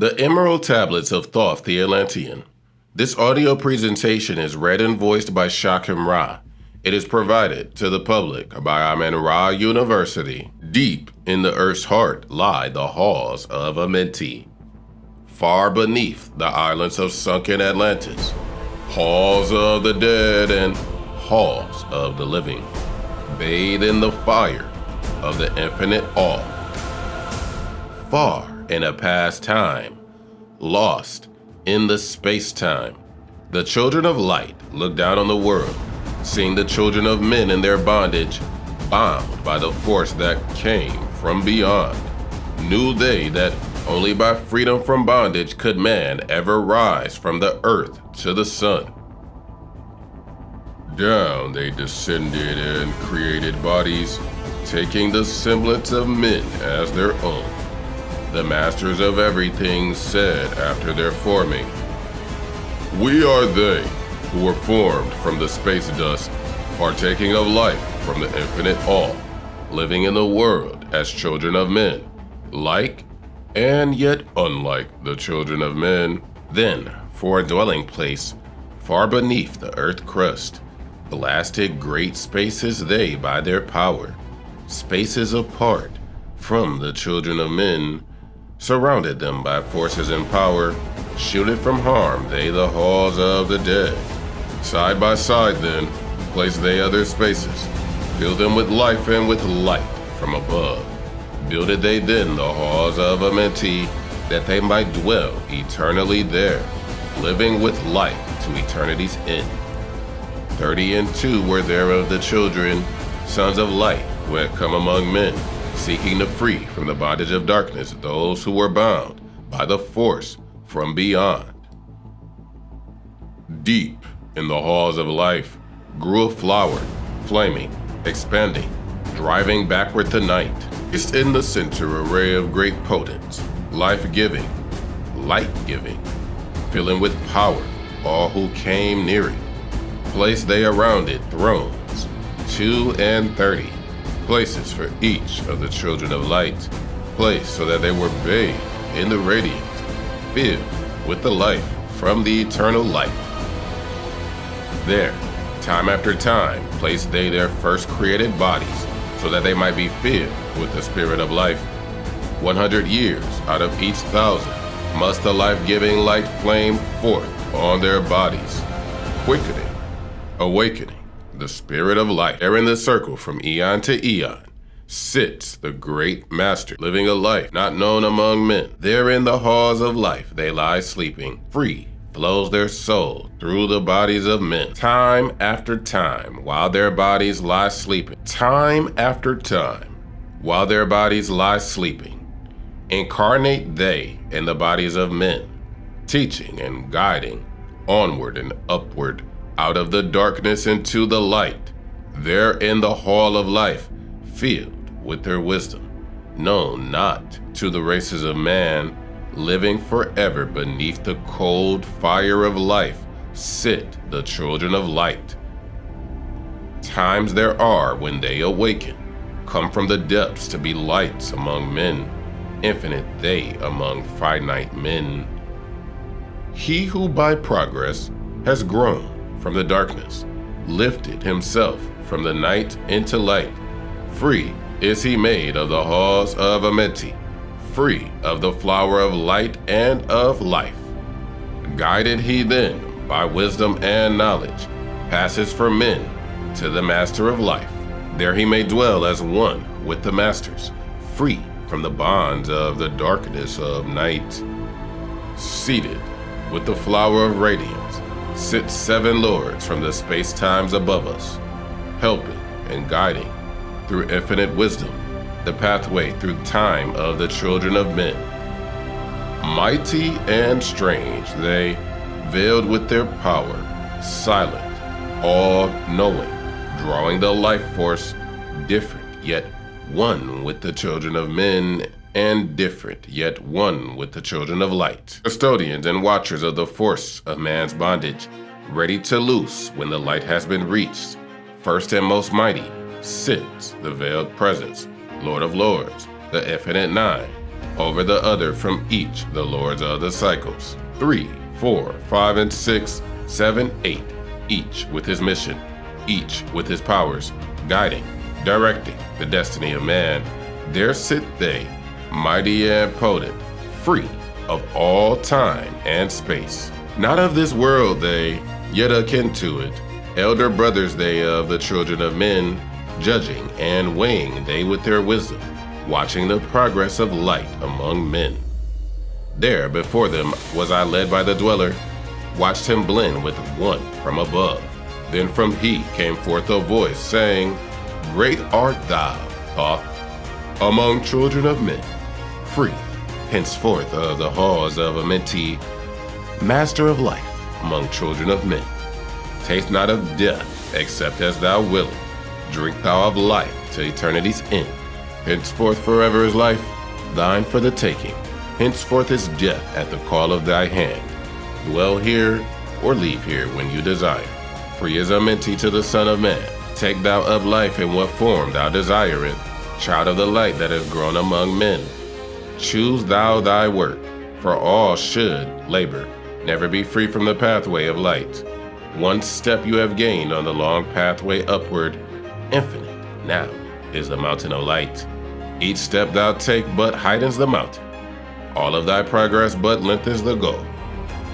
The Emerald Tablets of Thoth the Atlantean. This audio presentation is read and voiced by Shakim Ra. It is provided to the public by Amen-Ra University. Deep in the earth's heart lie the halls of Amenti. Far beneath the islands of sunken Atlantis, halls of the dead and halls of the living, bathe in the fire of the infinite all. Far in a past time, lost in the space-time, the children of light looked down on the world, seeing the children of men in their bondage, bound by the force that came from beyond. Knew they that only by freedom from bondage could man ever rise from the earth to the sun. Down they descended and created bodies, taking the semblance of men as their own. The masters of everything said after their forming, "We are they who were formed from the space dust, partaking of life from the infinite all, living in the world as children of men, like and yet unlike the children of men." Then, for a dwelling place, far beneath the earth crust, blasted great spaces they by their power, spaces apart from the children of men, surrounded them by forces and power, shielded from harm they the halls of the dead. Side by side then, placed they other spaces, filled them with life and with light from above. Builded they then the halls of Amenti, that they might dwell eternally there, living with life to eternity's end. 32 were there of the children, sons of light, who had come among men, seeking to free from the bondage of darkness those who were bound by the force from beyond. Deep in the halls of life grew a flower, flaming, expanding, driving backward the night. Placed in the center a ray of great potence, life-giving, light-giving, filling with power all who came near it. Placed they around it thrones, 32, places for each of the children of light, placed so that they were bathed in the radiance, filled with the life from the eternal light. There, time after time, placed they their first created bodies, so that they might be filled with the spirit of life. 100 years out of each 1,000 must the life-giving light flame forth on their bodies, quickening, awakening the spirit of light. There in the circle from eon to eon sits the great master, living a life not known among men. There in the halls of life they lie sleeping. Free flows their soul through the bodies of men. Time after time, while their bodies lie sleeping. Time after time, while their bodies lie sleeping. Incarnate they in the bodies of men, teaching and guiding onward and upward, out of the darkness into the light, there in the hall of life, filled with their wisdom, known not to the races of man, living forever beneath the cold fire of life, sit the children of light. Times there are when they awaken, come from the depths to be lights among men, infinite they among finite men. He who by progress has grown from the darkness, lifted himself from the night into light. Free is he made of the halls of Amenti, free of the flower of light and of life. Guided he then by wisdom and knowledge, passes for men to the master of life. There he may dwell as one with the masters, free from the bonds of the darkness of night. Seated with the flower of radiance, sit 7 lords from the space-times above us, helping and guiding through infinite wisdom the pathway through time of the children of men. Mighty and strange they, veiled with their power, silent, all-knowing, drawing the life force, different yet one with the children of men, and different, yet one with the children of light. Custodians and watchers of the force of man's bondage, ready to loose when the light has been reached. First and most mighty sits the veiled presence, Lord of Lords, the infinite nine, over the other from each the lords of the cycles, 3, 4, 5, and 6, 7, 8, each with his mission, each with his powers, guiding, directing the destiny of man. There sit they, mighty and potent, free of all time and space. Not of this world they, yet akin to it, elder brothers they of the children of men, judging and weighing they with their wisdom, watching the progress of light among men. There before them was I led by the dweller, watched him blend with one from above. Then from he came forth a voice saying, Great art thou, Thoth, among children of men, free, henceforth of the halls of Amenti, master of life among children of men. Taste not of death, except as thou wilt. Drink thou of life to eternity's end. Henceforth forever is life, thine for the taking. Henceforth is death at the call of thy hand. Dwell here or leave here when you desire. Free as Amenti to the Son of Man. Take thou up life in what form thou desirest. Child of the light that is grown among men. Choose thou thy work, for all should labor, never be free from the pathway of light. One step you have gained on the long pathway upward, infinite now is the mountain of light. Each step thou take but heightens the mountain. All of thy progress but lengthens the goal.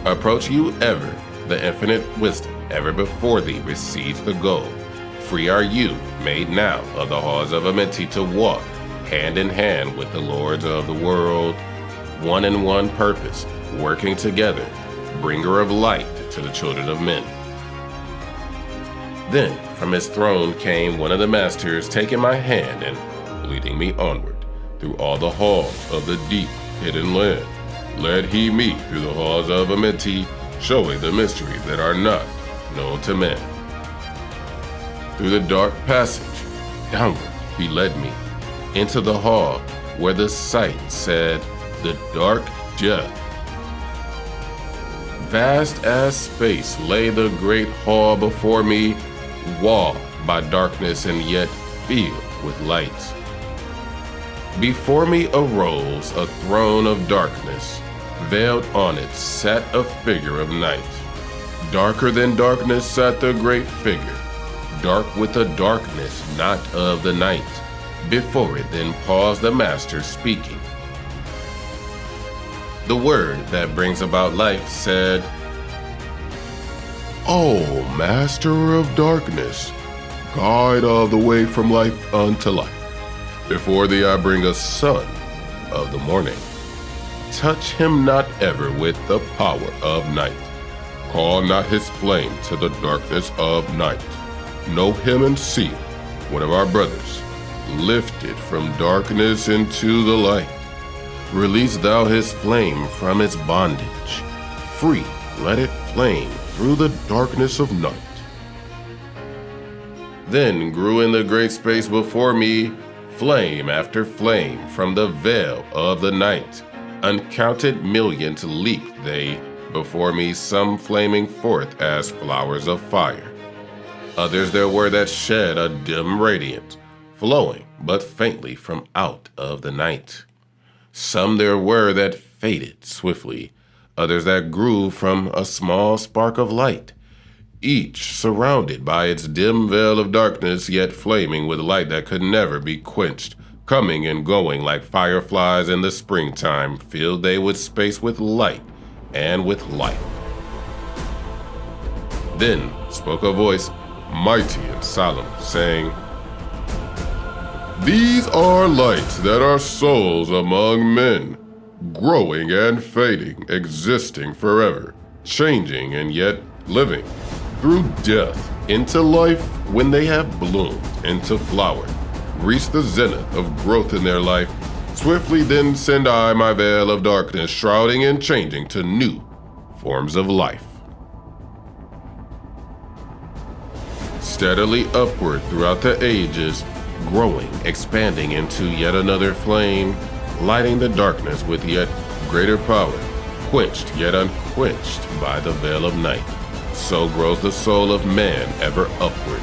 Approach you ever, the infinite wisdom ever before thee recedes the goal. Free are you, made now of the halls of Amenti to walk hand in hand with the lords of the world, one in one purpose, working together, bringer of light to the children of men. Then from his throne came one of the masters, taking my hand and leading me onward through all the halls of the deep hidden land. Led he me through the halls of Amenti, showing the mysteries that are not known to man. Through the dark passage, downward he led me, into the hall where the sight said, the dark death. Vast as space lay the great hall before me, walled by darkness and yet filled with light. Before me arose a throne of darkness, veiled on it sat a figure of night. Darker than darkness sat the great figure, dark with a darkness not of the night. Before it then paused the master speaking. The word that brings about life said, O master of darkness, guide all the way from life unto life. Before thee I bring a son of the morning. Touch him not ever with the power of night. Call not his flame to the darkness of night. Know him and see him, one of our brothers, lifted from darkness into the light. Release thou his flame from its bondage. Free, let it flame through the darkness of night. Then grew in the great space before me flame after flame from the veil of the night. Uncounted millions leaped they before me, some flaming forth as flowers of fire. Others there were that shed a dim radiance, flowing but faintly from out of the night. Some there were that faded swiftly, others that grew from a small spark of light, each surrounded by its dim veil of darkness, yet flaming with light that could never be quenched. Coming and going like fireflies in the springtime, filled they with space with light and with life. Then spoke a voice, mighty and solemn, saying, These are lights that are souls among men, growing and fading, existing forever, changing and yet living, through death into life when they have bloomed into flower, reach the zenith of growth in their life. Swiftly then send I my veil of darkness, shrouding and changing to new forms of life. Steadily upward throughout the ages, growing, expanding into yet another flame, lighting the darkness with yet greater power, quenched yet unquenched by the veil of night. So grows the soul of man ever upward,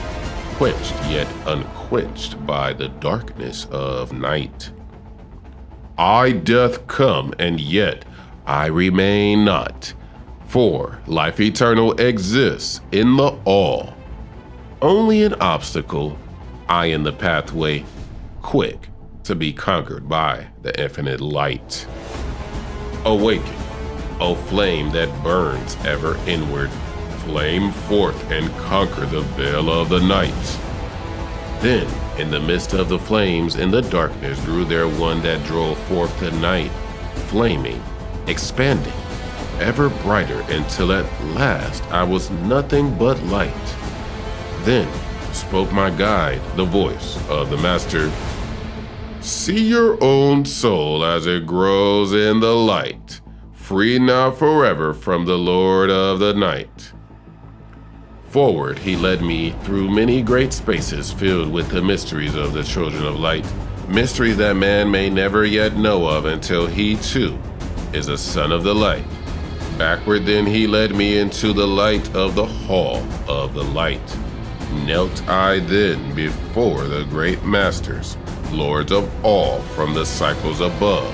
quenched yet unquenched by the darkness of night. I doth come, and yet I remain not. For life eternal exists in the all. Only an obstacle, I in the pathway, quick to be conquered by the infinite light. Awaken, O flame that burns ever inward, flame forth and conquer the veil of the night. Then, in the midst of the flames, in the darkness grew there one that drove forth the night, flaming, expanding, ever brighter, until at last I was nothing but light. Then spoke my guide, the voice of the Master, see your own soul as it grows in the light, free now forever from the Lord of the night. Forward he led me through many great spaces filled with the mysteries of the children of light, mysteries that man may never yet know of until he too is a son of the light. Backward then he led me into the light of the hall of the light. Knelt I then before the great masters, lords of all from the cycles above.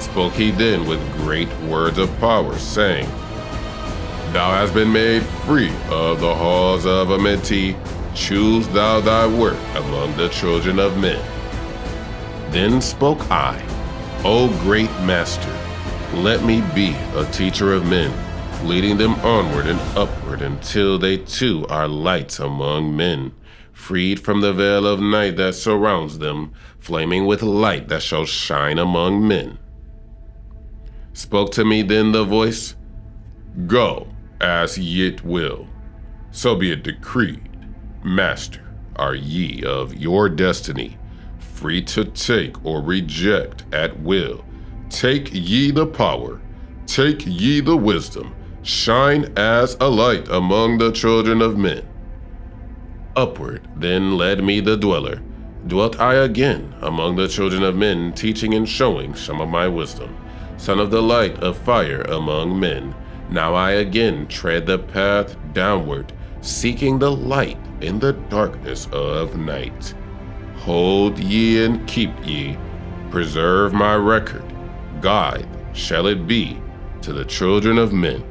Spoke he then with great words of power, saying, thou hast been made free of the halls of Amenti. Choose thou thy work among the children of men. Then spoke I, O great master, let me be a teacher of men, leading them onward and upward until they too are lights among men, freed from the veil of night that surrounds them, flaming with light that shall shine among men. Spoke to me then the voice, go, as ye it will, so be it decreed. Master, are ye of your destiny, free to take or reject at will. Take ye the power, take ye the wisdom, shine as a light among the children of men. Upward then led me the dweller, dwelt I again among the children of men, teaching and showing some of my wisdom, son of the light of fire among men. Now I again tread the path downward, seeking the light in the darkness of night. Hold ye and keep ye, preserve my record, guide shall it be to the children of men.